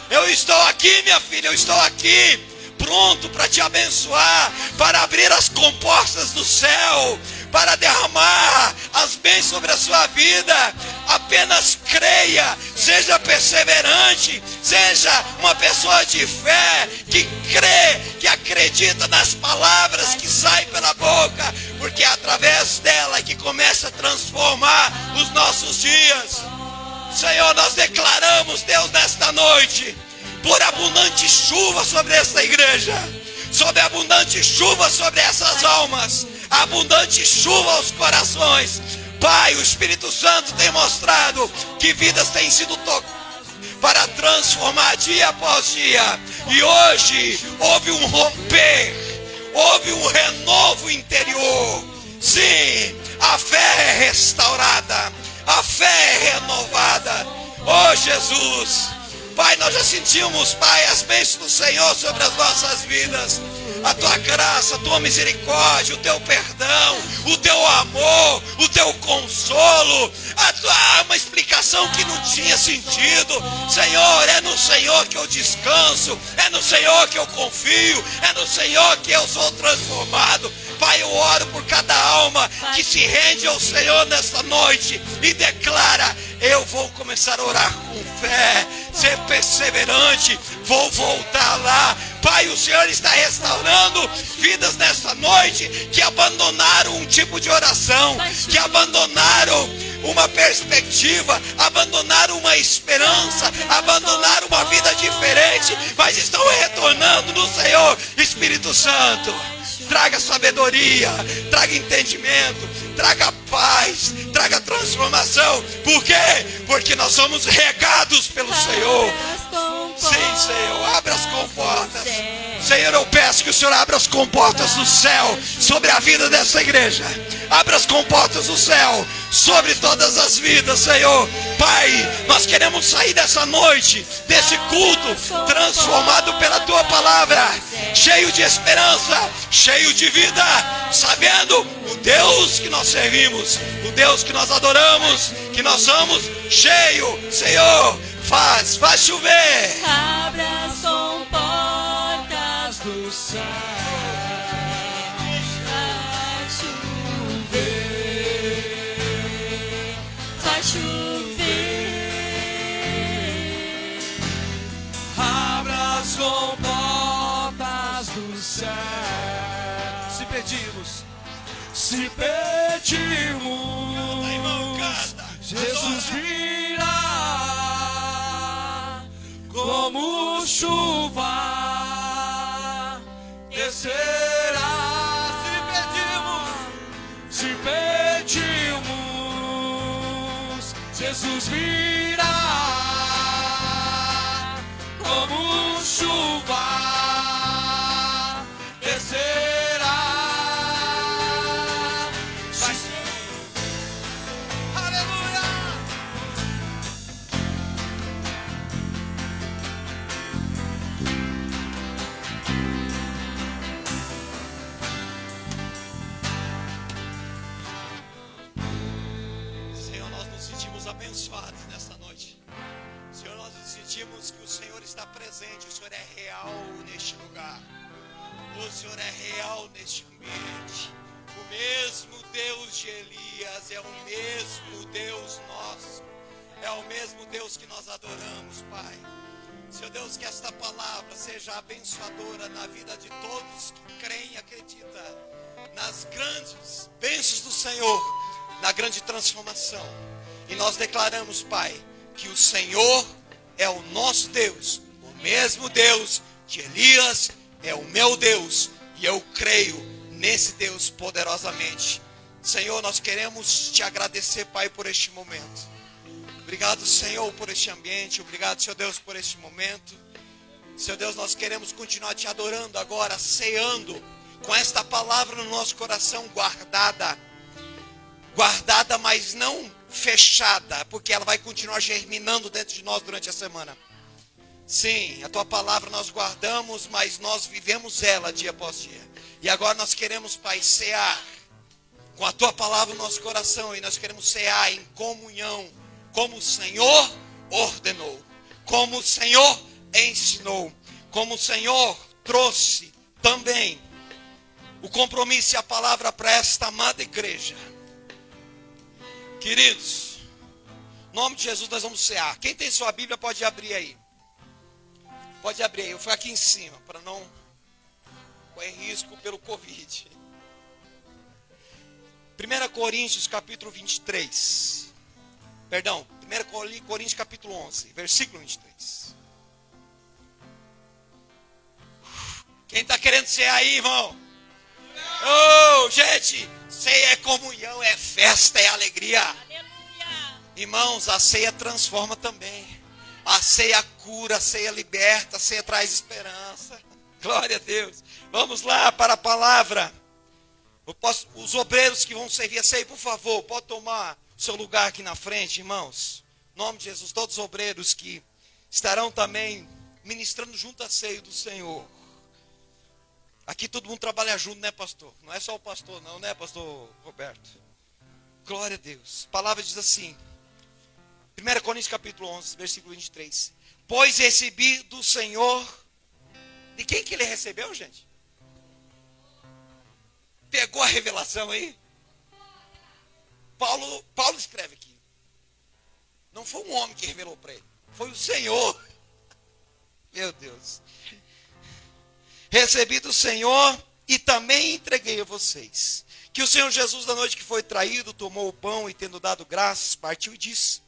Eu estou aqui, minha filha. Eu estou aqui, pronto para te abençoar, para abrir as comportas do céu, para derramar as bênçãos sobre a sua vida. Apenas creia, seja perseverante, seja uma pessoa de fé, que crê, que acredita nas palavras que saem pela boca, porque é através dela que começa a transformar os nossos dias. Senhor, nós declaramos, Deus, nesta noite, por abundante chuva sobre esta igreja, sobre abundante chuva sobre essas almas, abundante chuva aos corações. Pai, o Espírito Santo tem mostrado que vidas têm sido tocadas para transformar dia após dia. E hoje houve um romper, houve um renovo interior. Sim, a fé é restaurada, a fé é renovada. Oh Jesus, Pai, nós já sentimos, Pai, as bênçãos do Senhor sobre as nossas vidas. a tua graça, a tua misericórdia, o teu perdão, o teu amor, o teu consolo, uma explicação que não tinha sentido. Senhor, é no Senhor que eu descanso, é no Senhor que eu confio, é no Senhor que eu sou transformado. Pai, eu oro por cada alma que se rende ao Senhor nesta noite e declara: eu vou começar a orar com fé, ser perseverante, vou voltar lá. Pai, o Senhor está restaurando vidas nesta noite que abandonaram um tipo de oração, que abandonaram uma perspectiva, abandonaram uma esperança, abandonaram uma vida diferente, mas estão retornando no Senhor. Espírito Santo, traga sabedoria, traga entendimento, traga paz, traga transformação. Por quê? Porque nós somos regados pelo Senhor. Sim, Senhor, abra as comportas. Senhor, eu peço que o Senhor abra as comportas do céu sobre a vida dessa igreja. Abra as comportas do céu sobre todas as vidas, Senhor. Pai, nós queremos sair dessa noite, desse culto, transformado pela Tua palavra, cheio de esperança, cheio de vida, sabendo o Deus que nós servimos, o Deus que nós adoramos, que nós somos cheio. Senhor, faz chover. Abra as comportas do céu. Faz chover. Abra as comportas do céu. Se pedirmos, Jesus virá como chuva, descerá. Se pedirmos, Jesus virá como chuva, descerá. Abençoados nesta noite. Senhor, nós sentimos que o Senhor está presente, o Senhor é real neste lugar, o Senhor é real neste ambiente. O mesmo Deus de Elias é o mesmo Deus nosso, é o mesmo Deus que nós adoramos, Pai. Senhor Deus, que esta palavra seja abençoadora na vida de todos que creem e acreditam nas grandes bênçãos do Senhor, na grande transformação. E nós declaramos, Pai, que o Senhor é o nosso Deus, o mesmo Deus de Elias é o meu Deus, e eu creio nesse Deus poderosamente. Senhor, nós queremos te agradecer, Pai, por este momento. Obrigado, Senhor, por este ambiente. Obrigado, Senhor Deus, por este momento. Senhor Deus, nós queremos continuar te adorando agora, ceando com esta palavra no nosso coração guardada, mas não fechada, porque ela vai continuar germinando dentro de nós durante a semana. Sim, a tua palavra nós guardamos, mas nós vivemos ela dia após dia. E agora nós queremos, Pai, cear com a tua palavra no nosso coração, e nós queremos cear em comunhão, como o Senhor ordenou, como o Senhor ensinou, como o Senhor trouxe também o compromisso e a palavra para esta amada igreja. Queridos, em nome de Jesus nós vamos cear. Quem tem sua Bíblia pode abrir aí. Pode abrir aí, eu fui aqui em cima, para não correr risco pelo Covid. 1 Coríntios capítulo 23. Perdão, 1 Coríntios capítulo 11, versículo 23. Quem está querendo cear aí, irmão? Oh, gente, ceia é comunhão, é festa, é alegria. Aleluia. Irmãos, a ceia transforma também. A ceia cura, a ceia liberta, a ceia traz esperança. Glória a Deus. Vamos lá para a palavra. Os obreiros que vão servir a ceia, por favor, pode tomar seu lugar aqui na frente, irmãos. Em nome de Jesus, todos os obreiros que estarão também ministrando junto à ceia do Senhor. Aqui todo mundo trabalha junto, né, pastor? Não é só o pastor, não, né, pastor Roberto? Glória a Deus. A palavra diz assim, 1 Coríntios capítulo 11, versículo 23. Pois recebi do Senhor... De quem que ele recebeu, gente? Pegou a revelação aí? Paulo escreve aqui. Não foi um homem que revelou para ele. Foi o Senhor. Meu Deus. Recebi do Senhor e também entreguei a vocês. Que o Senhor Jesus, na noite que foi traído, tomou o pão e, tendo dado graças, partiu e disse: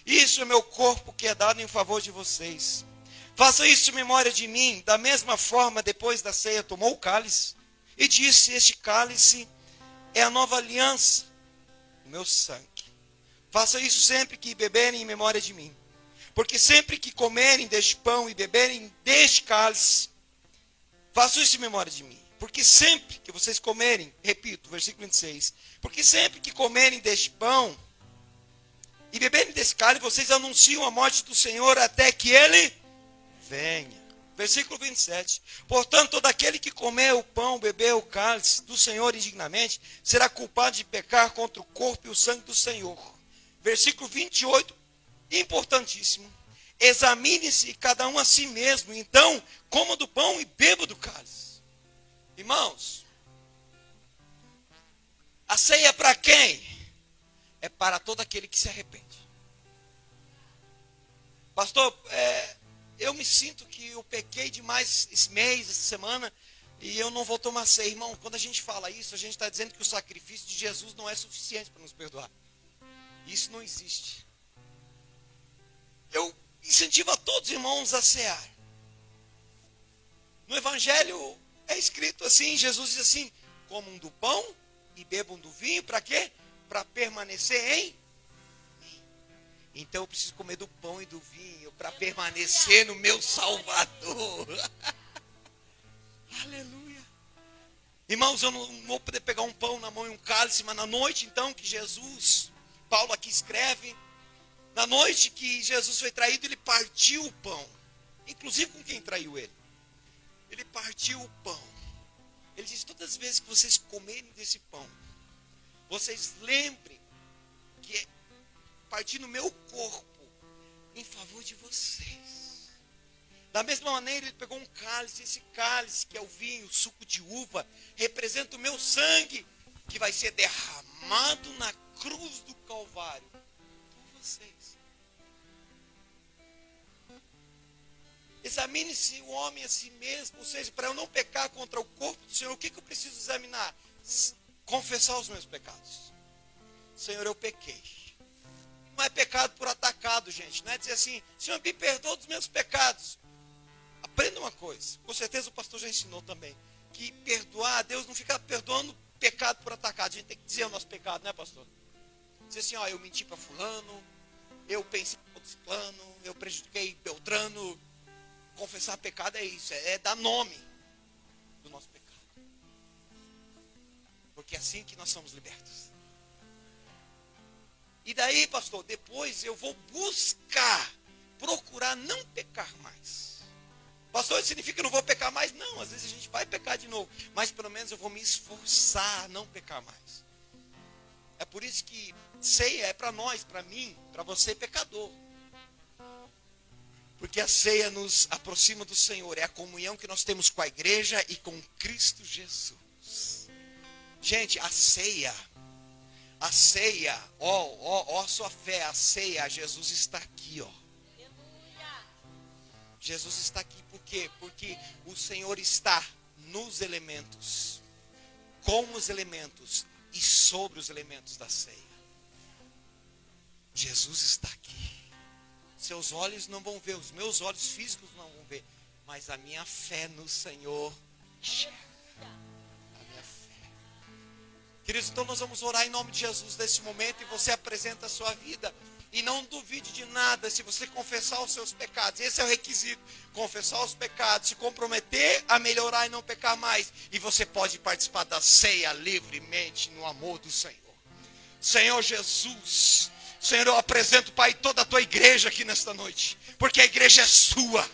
isso é meu corpo que é dado em favor de vocês. Façam isso em memória de mim. Da mesma forma, depois da ceia, tomou o cálice e disse: este cálice é a nova aliança, o meu sangue. Façam isso sempre que beberem em memória de mim. Porque sempre que comerem deste pão e beberem deste cálice, façam isso em memória de mim. Porque sempre que vocês comerem, repito, versículo 26, porque sempre que comerem deste pão e beberem desse cálice, vocês anunciam a morte do Senhor até que Ele venha. Versículo 27. Portanto, todo aquele que comer o pão, beber o cálice do Senhor indignamente, será culpado de pecar contra o corpo e o sangue do Senhor. Versículo 28, importantíssimo. Examine-se cada um a si mesmo, então coma do pão e beba do cálice. Irmãos, a ceia é para quem? É para todo aquele que se arrepende. Pastor, eu me sinto que eu pequei demais esse mês, essa semana, e eu não vou tomar ceia. Irmão, quando a gente fala isso, a gente está dizendo que o sacrifício de Jesus não é suficiente para nos perdoar. Isso não existe. Eu incentivo a todos os irmãos a cear. No Evangelho é escrito assim, Jesus diz assim: comam do pão e bebam do vinho, para quê? Para permanecer em mim. Então eu preciso comer do pão e do vinho para permanecer no meu Salvador. Aleluia. Irmãos, eu não vou poder pegar um pão na mão e um cálice, mas na noite então que Jesus, Paulo aqui escreve, na noite que Jesus foi traído, ele partiu o pão. Inclusive com quem traiu ele. Ele partiu o pão. Ele disse: todas as vezes que vocês comerem desse pão, vocês lembrem que é partir no meu corpo em favor de vocês. Da mesma maneira, ele pegou um cálice. Esse cálice, que é o vinho, o suco de uva, representa o meu sangue, que vai ser derramado na cruz do Calvário por vocês. Examine-se o homem a si mesmo, ou seja, para eu não pecar contra o corpo do Senhor, o que eu preciso examinar? Confessar os meus pecados. Senhor, eu pequei. Não é pecado por atacado, gente. Não é dizer assim: Senhor, me perdoa dos meus pecados. Aprenda uma coisa, com certeza o pastor já ensinou também, que perdoar, Deus não fica perdoando pecado por atacado. A gente tem que dizer o nosso pecado, né, pastor? Dizer assim: ó, eu menti para fulano, eu pensei em outros planos, eu prejudiquei Beltrano. Confessar pecado é isso, é dar nome do nosso pecado. Porque é assim que nós somos libertos. E daí, pastor, depois eu vou procurar não pecar mais. Pastor, isso significa que eu não vou pecar mais? Não, às vezes a gente vai pecar de novo, mas pelo menos eu vou me esforçar a não pecar mais. É por isso que ceia é para nós, para mim, para você, pecador. Porque a ceia nos aproxima do Senhor. É a comunhão que nós temos com a igreja e com Cristo Jesus. Gente, a ceia, ó a sua fé, a ceia, Jesus está aqui, ó. Jesus está aqui, por quê? Porque o Senhor está nos elementos, com os elementos e sobre os elementos da ceia. Jesus está aqui. Seus olhos não vão ver, os meus olhos físicos não vão ver, mas a minha fé no Senhor enxerga. A minha fé. Queridos, então nós vamos orar em nome de Jesus nesse momento, e você apresenta a sua vida. E não duvide de nada se você confessar os seus pecados. Esse é o requisito: confessar os pecados, se comprometer a melhorar e não pecar mais. E você pode participar da ceia livremente no amor do Senhor. Senhor Jesus, Senhor, eu apresento, Pai, toda a tua igreja aqui nesta noite, porque a igreja é sua.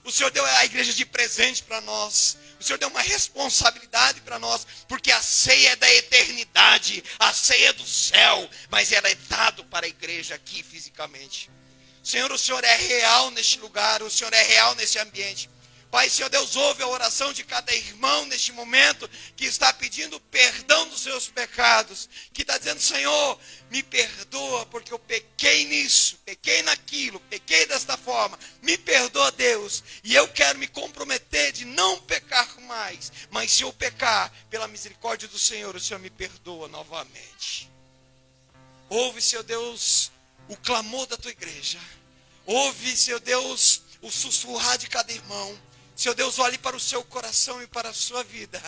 O Senhor deu a igreja de presente para nós. O Senhor deu uma responsabilidade para nós, porque a ceia é da eternidade, a ceia é do céu, mas ela é dada para a igreja aqui fisicamente. Senhor, o Senhor é real neste lugar, o Senhor é real nesse ambiente. Pai, Senhor Deus, ouve a oração de cada irmão neste momento que está pedindo perdão dos seus pecados, que está dizendo, Senhor, me perdoa porque eu pequei nisso, pequei naquilo, pequei desta forma, me perdoa, Deus, e eu quero me comprometer de não pecar mais, mas se eu pecar, pela misericórdia do Senhor, o Senhor me perdoa novamente. Ouve, Senhor Deus, o clamor da tua igreja, ouve, Senhor Deus, o sussurrar de cada irmão. Senhor Deus, olhe para o seu coração e para a sua vida,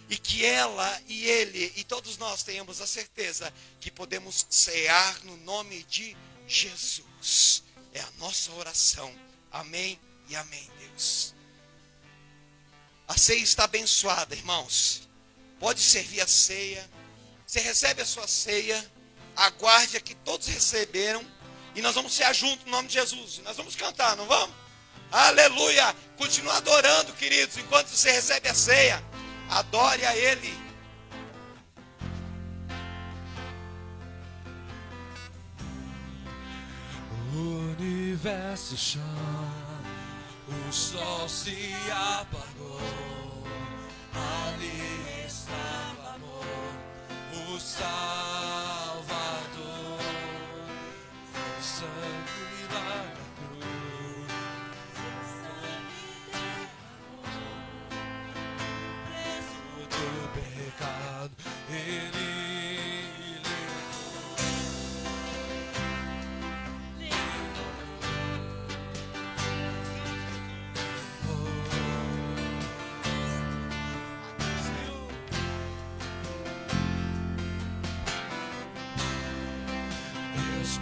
e que ela e ele e todos nós tenhamos a certeza que podemos cear no nome de Jesus. É a nossa oração. Amém e amém, Deus. A ceia está abençoada, irmãos. Pode servir a ceia. Você recebe a sua ceia. Aguarde a que todos receberam. E nós vamos cear juntos no nome de Jesus. Nós vamos cantar, não vamos? Aleluia! Continua adorando, queridos, enquanto você recebe a ceia. Adore a Ele. O universo chama, o sol se apagou. Ali estava amor, o Salvador. O sangue lá na cruz, preço do pecado, Ele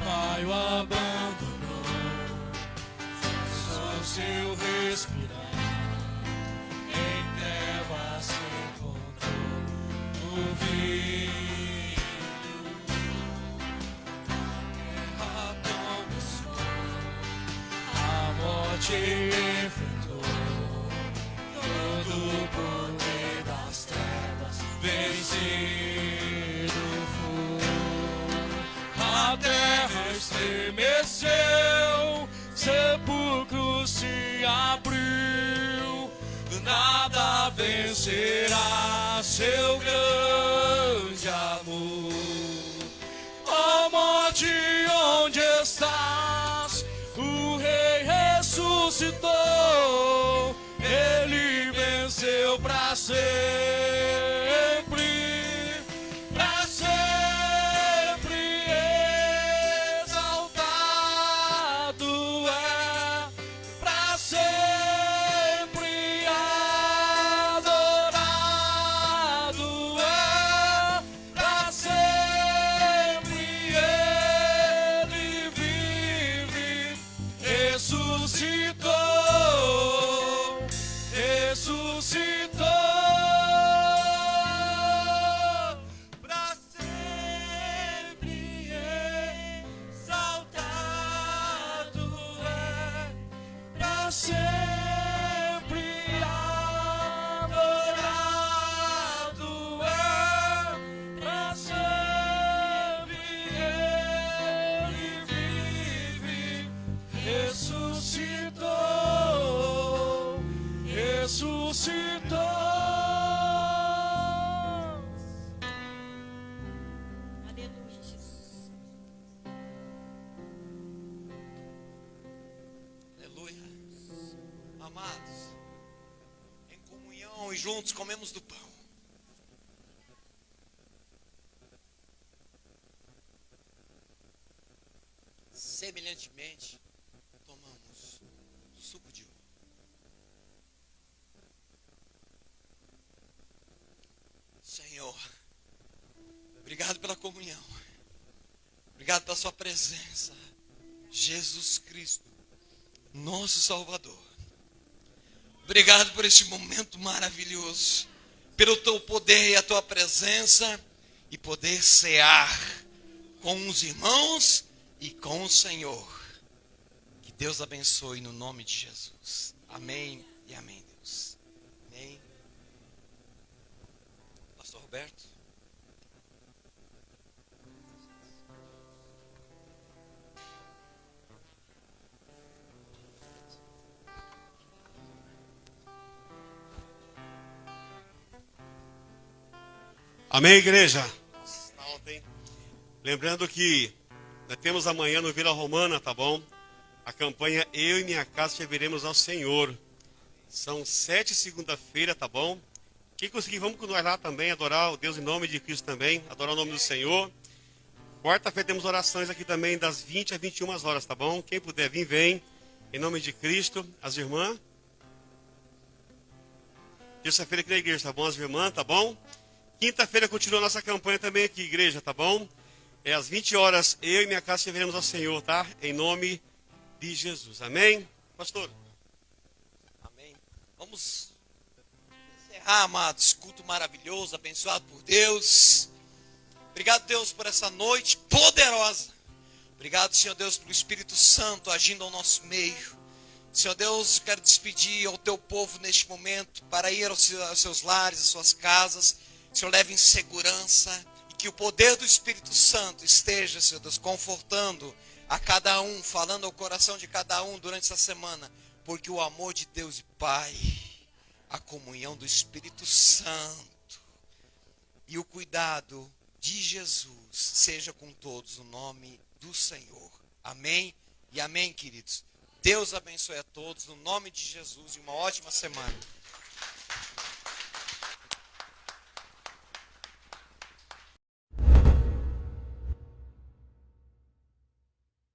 Pai o abandonou, só seu respirar, em trevas se encontrou o Filho. A terra começou, a morte enfrentou, todo o poder das trevas vencido foi. A terra estremeceu, sepulcro se abriu, nada vencerá seu grande amor. Ó morte, onde estás? O Rei ressuscitou, Ele venceu para sempre. Amados, em comunhão e juntos comemos do pão. Semelhantemente, tomamos suco de uva. Senhor, obrigado pela comunhão. Obrigado pela sua presença. Jesus Cristo, nosso Salvador. Obrigado por este momento maravilhoso, pelo teu poder e a tua presença, e poder cear com os irmãos e com o Senhor. Que Deus abençoe no nome de Jesus. Amém e amém, Deus. Amém. Pastor Roberto. Amém, igreja? Alto, hein? Lembrando que nós temos amanhã no Vila Romana, tá bom? A campanha Eu e Minha Casa Serviremos ao Senhor. São 7 segunda-feira, tá bom? Quem conseguir, vamos com nós lá também, adorar o Deus em nome de Cristo também, adorar o nome do Senhor. Quarta-feira temos orações aqui também, das 20 às 21 horas, tá bom? Quem puder vir, vem. Em nome de Cristo. As irmãs. Terça-feira aqui na igreja, tá bom? As irmãs, tá bom? Quinta-feira continua a nossa campanha também aqui, igreja, tá bom? Às 20 horas, eu e minha casa serviremos ao Senhor, tá? Em nome de Jesus. Amém? Pastor. Amém. Vamos encerrar, amados. Culto maravilhoso, abençoado por Deus. Obrigado, Deus, por essa noite poderosa. Obrigado, Senhor Deus, pelo Espírito Santo agindo ao nosso meio. Senhor Deus, quero despedir ao teu povo neste momento para ir aos seus lares, às suas casas. Senhor, leve em segurança e que o poder do Espírito Santo esteja, Senhor Deus, confortando a cada um, falando ao coração de cada um durante essa semana, porque o amor de Deus e Pai, a comunhão do Espírito Santo e o cuidado de Jesus seja com todos, no nome do Senhor. Amém e amém, queridos. Deus abençoe a todos, no nome de Jesus, e uma ótima semana.